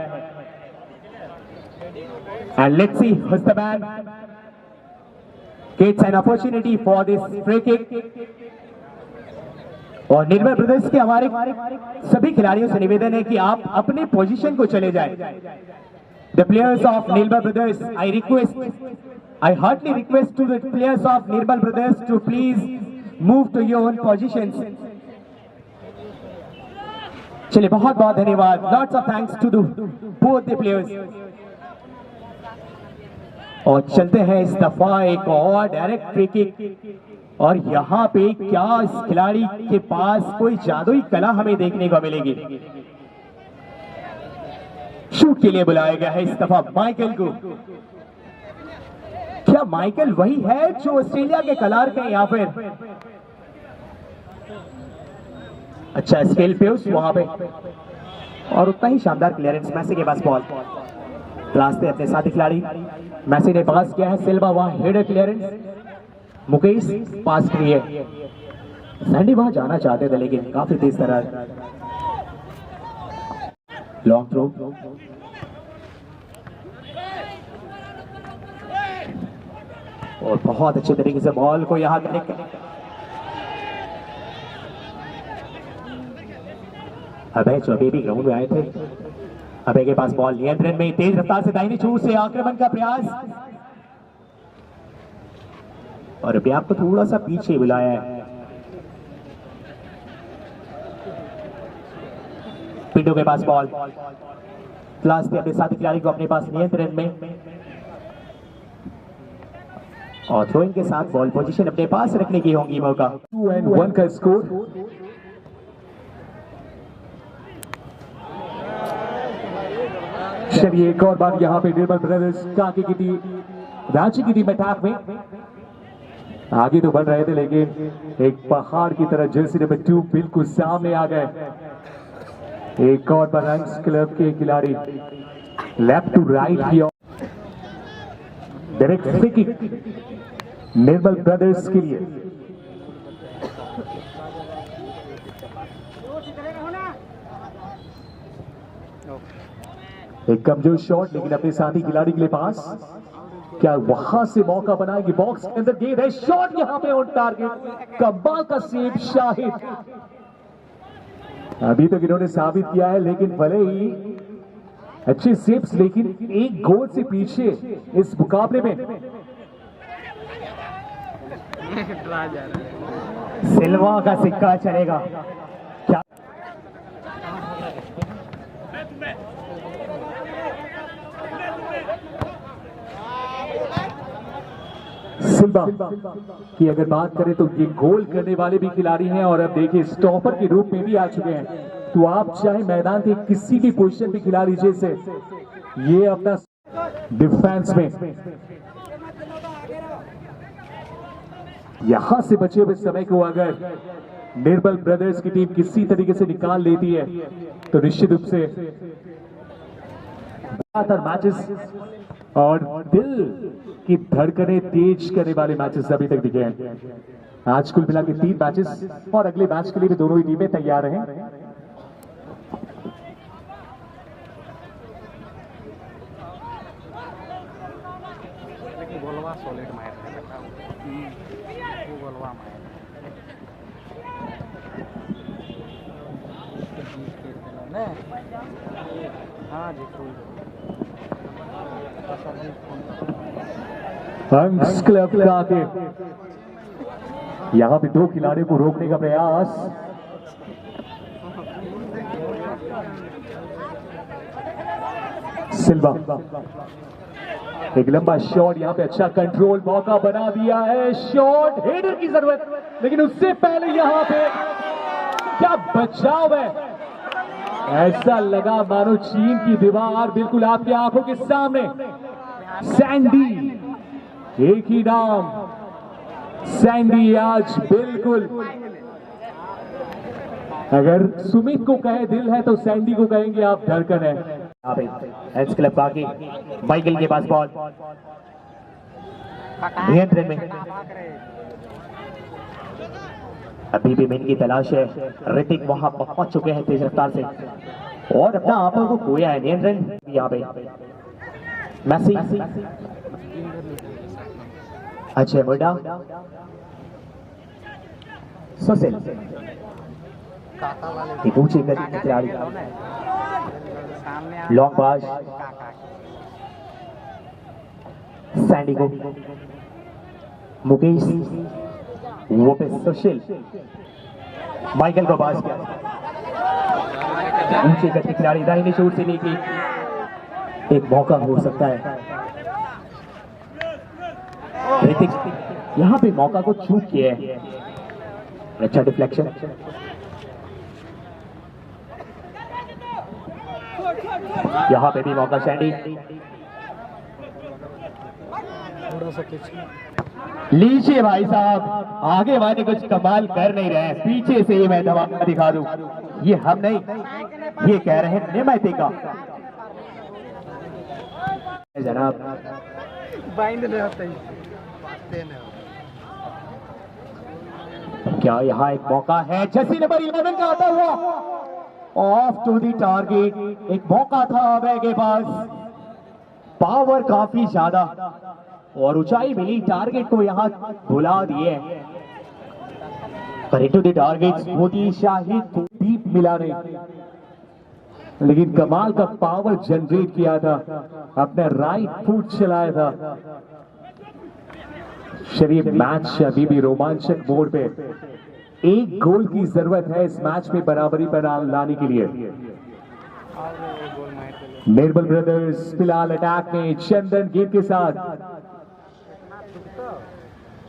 And let's see who's the man gets an opportunity for this free kick। और निर्मल ब्रदर्स के हमारे सभी खिलाड़ियों से निवेदन है कि आप अपने पोजीशन को चले जाएं। The players of Nirmal Brothers, I heartily request to the players of Nirmal Brothers to please move to your own positions. चलिए बहुत बहुत धन्यवाद, lots of thanks to both the players. और चलते हैं इस दफा एक और डायरेक्ट फ्री किक, और यहाँ पे क्या इस खिलाड़ी के पास कोई जादुई कला हमें देखने को मिलेगी। शूट के लिए बुलाया गया है इस दफा माइकल को। क्या माइकल वही है जो ऑस्ट्रेलिया के कलार के, या फिर अच्छा स्केल पे वहां पे, और उतना ही शानदार क्लियरेंस। मैसी के पास बॉल क्लास थे अपने साथी खिलाड़ी, मैसी ने पास किया है, सिल्वा वहां हेडर क्लियरेंस, मुकेश पास किए, सैंडी वहां जाना चाहते थे लेकिन काफी तेज तरह लॉन्ग थ्रो, और बहुत अच्छे तरीके से बॉल को यहां कनेक्ट। अभय जो अभी भी ग्राउंड में आए थे, अभय के पास बॉल नियंत्रण में, तेज रफ्तार से दाहिनी छूट से आक्रमण का प्रयास, और अभी आपको थोड़ा सा पीछे बुलाया है। पिंडो के पास बॉल, क्लास पे अपने साथी खिलाड़ी को अपने पास नियंत्रण में, और थ्रोइंग के साथ बॉल पोजीशन अपने पास रखने की होगी मौका। 2-1 का स्कोर। चलिए एक और बार यहाँ पे निर्मल ब्रदर्स कांके की टीम, रांची की टीम अटैक में आगे तो बढ़ रहे थे, लेकिन एक पहाड़ की तरह जर्सी नंबर 2 बिल्कुल सामने आ गए। एक और बरंग्स क्लब के खिलाड़ी लेफ्ट टू राइट की डायरेक्ट फ्री किक निर्मल ब्रदर्स के लिए। एक कमजोर शॉट लेकिन अपने साथी खिलाड़ी के लिए पास, क्या वहां से मौका बनाएगी, बॉक्स के अंदर गेंद है, शॉट यहां पे ऑन टारगेट, कमाल का सेव शाहिद। अभी तक इन्होंने साबित किया है, लेकिन भले ही अच्छे सेव्स, लेकिन एक गोल से पीछे इस मुकाबले में। सिल्वा का सिक्का चलेगा क्या? सिल्वा की अगर बात करें तो ये गोल करने वाले भी खिलाड़ी हैं, और अब देखिए स्टॉपर के रूप में भी आ चुके हैं। तो आप चाहे मैदान के किसी भी पोजीशन पे खिला लीजिए से, ये अपना डिफेंस में यहां से बचे हुए समय को अगर निर्मल ब्रदर्स की टीम किसी तरीके से निकाल लेती है तो निश्चित रूप से मैचेस और दिल की धड़कनें तेज करने वाले मैचेस अभी तक दिखे हैं। आज कुल मिला के 3 मैचेस, और अगले मैच के लिए भी दोनों ही टीमें तैयार हैं। गोलवा सॉलिड मार वो गोलवा मार ने हाँ जी हंस क्लब का आके यहां पे 2 खिलाड़ियों को रोकने का प्रयास, सिल्वा एक लंबा शॉट, यहां पे अच्छा कंट्रोल, मौका बना दिया है, शॉट हेडर की जरूरत, लेकिन उससे पहले यहां पे क्या बचाव है, ऐसा लगा मानो चीन की दीवार बिल्कुल आपकी आंखों के सामने। सैंडी, एक ही नाम सैंडी, आज बिल्कुल अगर सुमित को कहे दिल है तो सैंडी को कहेंगे आप धड़कन है। एच क्लब बाकी, माइकल के पास बॉल नियंत्रण में, अभी भी मिन की तलाश है, ऋतिक वहां पहुंच चुके हैं तेज रफ्तार से, और अपना आंखों को खोया है नियंत्रण यहाँ पे। मैसी, अच्छे मुर्डा, सुशील, ऊंची गति के खिलाड़ी, लॉन्ग पास, सैंडी को, मुकेश, वो पे सुशील, माइकल को पास किया, नीचे गति खिलाड़ी दाहिने शूट से लेके एक मौका हो सकता है। ऋतिक यहाँ पे मौका को चूक किया है। अच्छा डिफ्लेक्शन। यहाँ पे भी मौका सैंडी। लीजिए भाई साहब, आगे वाले कुछ कमाल कर नहीं रहे हैं, पीछे से ये मैं धमाका दिखा दूं। ये हम नहीं, ये कह रहे हैं निमैते का जनाब। क्या यहाँ एक मौका है? जर्सी नंबर 11 का आता हुआ ऑफ टू दी टारगेट। एक मौका था अभय के पास, पावर काफी ज्यादा और ऊंचाई मिली, टारगेट को यहां भुला दिए। पर to the target Modi Shahid को डीप मिला नहीं, लेकिन कमाल का पावर जनरेट किया था, अपने राइट फुट चलाया था। शरीफ मैच अभी भी रोमांचक मोड पे, एक गोल की जरूरत है इस मैच में बराबरी पर लाने के लिए। निर्मल ब्रदर्स फिलहाल अटैक में चंदन गेंद के साथ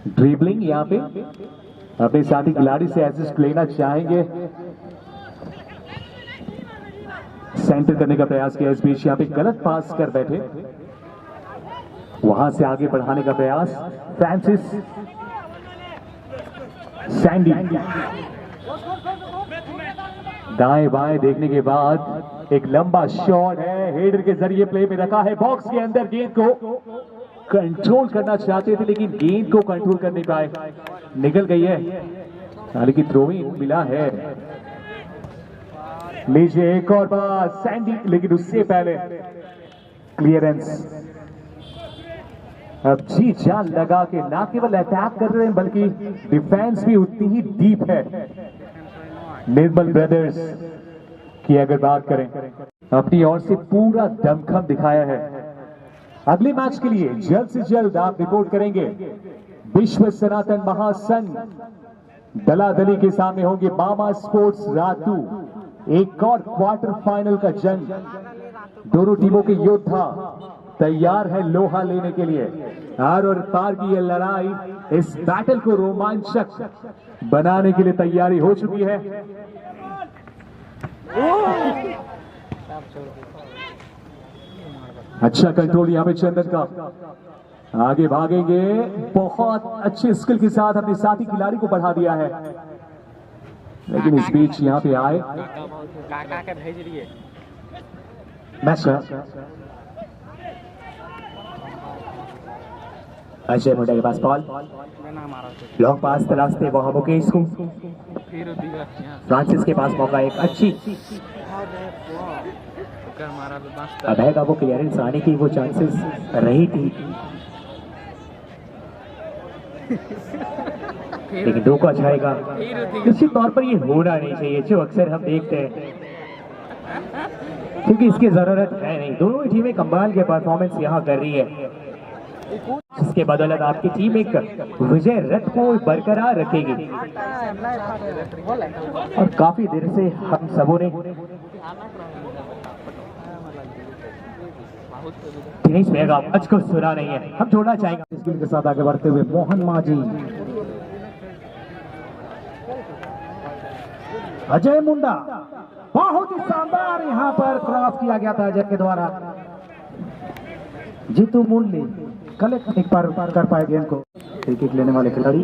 ड्रिबलिंग, यहाँ पे अपने साथी खिलाड़ी से असिस्ट लेना चाहेंगे। सेंटर करने का प्रयास किया, इस बीच यहाँ पे गलत पास कर बैठे, वहां से आगे बढ़ाने का प्रयास। फ्रांसिस सैंडी दाएं बाएं देखने के बाद एक लंबा शॉट है, हेडर के जरिए प्ले में रखा है, बॉक्स के अंदर गेंद को कंट्रोल करना चाहते थे लेकिन गेंद को कंट्रोल कर नहीं पाए, निकल गई है, हालांकि थ्रोइंग मिला है। लीजिए एक और बार सैंडी, लेकिन उससे पहले क्लियरेंस। अब जी जान लगा के ना केवल अटैक कर रहे हैं बल्कि डिफेंस भी उतनी ही डीप है। निर्मल ब्रदर्स की अगर बात करें, अपनी ओर से पूरा दमखम दिखाया है। अगले मैच के लिए जल्द से जल्द आप रिपोर्ट करेंगे। विश्व सनातन महासंघ दलादली के सामने होंगे मामा स्पोर्ट्स रातू। एक और क्वार्टर फाइनल का जंग, दोनों टीमों के योद्धा तैयार है लोहा लेने के लिए। आर और पार की यह लड़ाई, इस बैटल को रोमांचक बनाने के लिए तैयारी हो चुकी है। अच्छा कंट्रोल यहाँ पे चंदन का, आगे भागेंगे, बहुत अच्छे स्किल के साथ अपने साथी खिलाड़ी को बढ़ा दिया है, लेकिन इस बीच यहाँ पे आए मैच अजय मुंडा के पास बॉल, लॉन्ग पास तलाशते वहां मुकेश को, फ्रांसिस के पास मौका, एक अच्छी अभय का वो क्लियरेंस आने की वो चांसेस रही थी, लेकिन धोखा जाएगा। निश्चित तौर पर ये होना नहीं चाहिए जो अक्सर हम देखते हैं, क्योंकि इसकी जरूरत है नहीं। दोनों ही टीमें कमाल के परफॉर्मेंस यहाँ कर रही है, इसके बदौलत आपकी टीम एक विजय रथ को बरकरार रखेगी। और काफी देर से हम सबों ने दिनेश भैया का आवाज को सुना नहीं है, हम जोड़ना चाहेंगे। स्किल के साथ आगे बढ़ते हुए मोहन माझी, अजय मुंडा, बहुत ही शानदार यहाँ पर क्रॉस किया गया था अजय के द्वारा। जीतू मुंडली कलेक्ट नहीं पर कर पाए गेंद को। फ्री किक लेने वाले खिलाड़ी,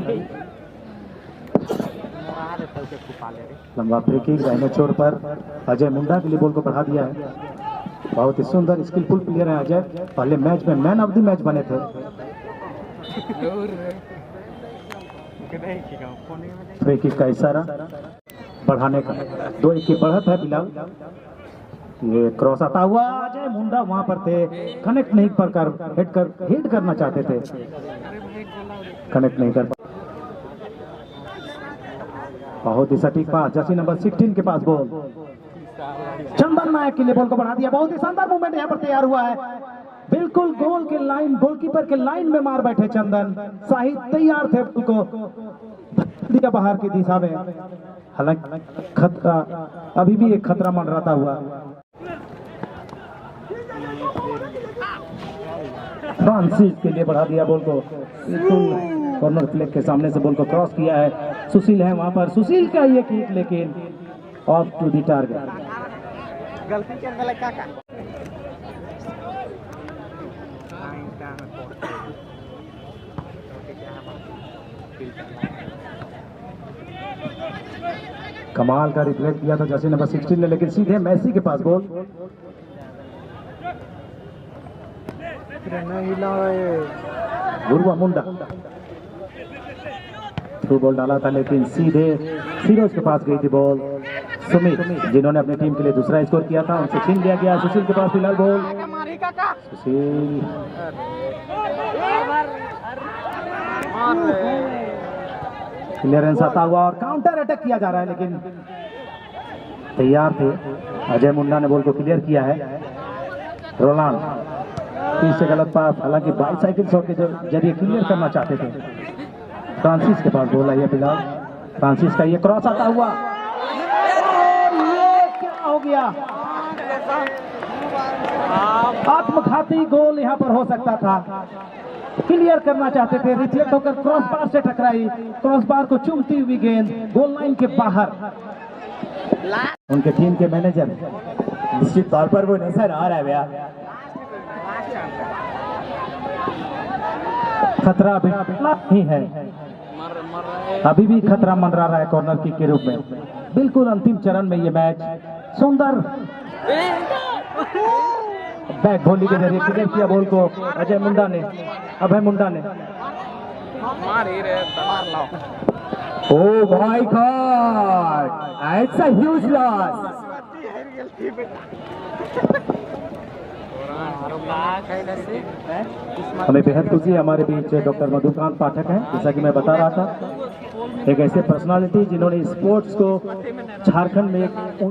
लंबा फ्री किक दाहिने छोर पर अजय मुंडा के लिए बॉल को बढ़ा दिया है। बहुत ही सुंदर स्किलफुल प्लेयर है अजय, पहले मैच में मैन ऑफ द मैच बने थे। फ्री किक का इशारा बढ़ाने का, 2-1 की बढ़त है फिलहाल। ये क्रॉस आता हुआ, अजय मुंडा वहां पर थे, कनेक्ट नहीं कर हिट करना चाहते थे, कनेक्ट नहीं कर पा। बहुत ही सटीक पास, जर्सी नंबर 16 के पास बॉल, चंदन नायक के लिए बॉल को बढ़ा दिया। बहुत ही शानदार मूवमेंट यहाँ पर तैयार हुआ है, बिल्कुल गोल के लाइन, गोलकीपर के लाइन में मार बैठे चंदन। शाहिद तैयार थे उनको दिया बाहर की दिशा में। हालांकि खतरा, अभी भी एक खतरा मंडराता हुआ। फ्रांसिस के लिए बढ़ा दिया बॉल को, बिल्कुल कॉर्नर फ्लैग के सामने से बॉल को क्रॉस किया है। सुशील है वहां पर, सुशील का ये किक लेकिन ऑफ टू द टारगेट। गलती करने लगा का कमाल का रिफ्लेक्ट किया था जर्सी नंबर 16 ने, लेकिन सीधे मेसी के पास गोल। गुरुआ मुंडा थ्रू बॉल डाला था, लेकिन सीधे फिरोज के पास गई थी बॉल। सुमित जिन्होंने अपनी टीम के लिए दूसरा स्कोर किया था, उनसे छीन लिया गया। सुशील के पास फिलहाल बॉल। सुशील क्लियरेंस आता हुआ और काउंटर अटैक किया जा रहा है, लेकिन तैयार थे। अजय मुंडा ने बॉल को क्लियर किया है। रोलान पीछे गलत पास, हालांकि बाईसाइकिल शॉट के जरिए क्लियर करना चाहते थे। फ्रांसिस के पास बॉल आई है फिलहाल। फ्रांसिस का ये क्रॉस आता हुआ, ये क्या हो गया? आत्मघाती गोल यहां पर हो सकता था। क्लियर करना चाहते थे, रिफ्लेक्ट होकर क्रॉस बार से टकराई। क्रॉस बार को चूमती हुई गेंद गोल लाइन के बाहर। उनके टीम के मैनेजर निश्चित तौर पर वो नजर आ रहा है भैया। खतरा अभी ही है, अभी भी खतरा मंडरा रहा है कॉर्नर किक के रूप में। बिल्कुल अंतिम चरण में ये मैच सुंदर बैक भोली के जरिए क्लियर किया बॉल को अजय मुंडा ने, अभय मुंडा ने। मार ही रहे मार लाओ। Oh my God! It's a huge loss. हमें बेहद खुशी है, हमारे बीच डॉक्टर मधुकांत पाठक हैं। जैसा कि मैं बता रहा था, एक ऐसे पर्सनालिटी जिन्होंने स्पोर्ट्स को झारखंड में एक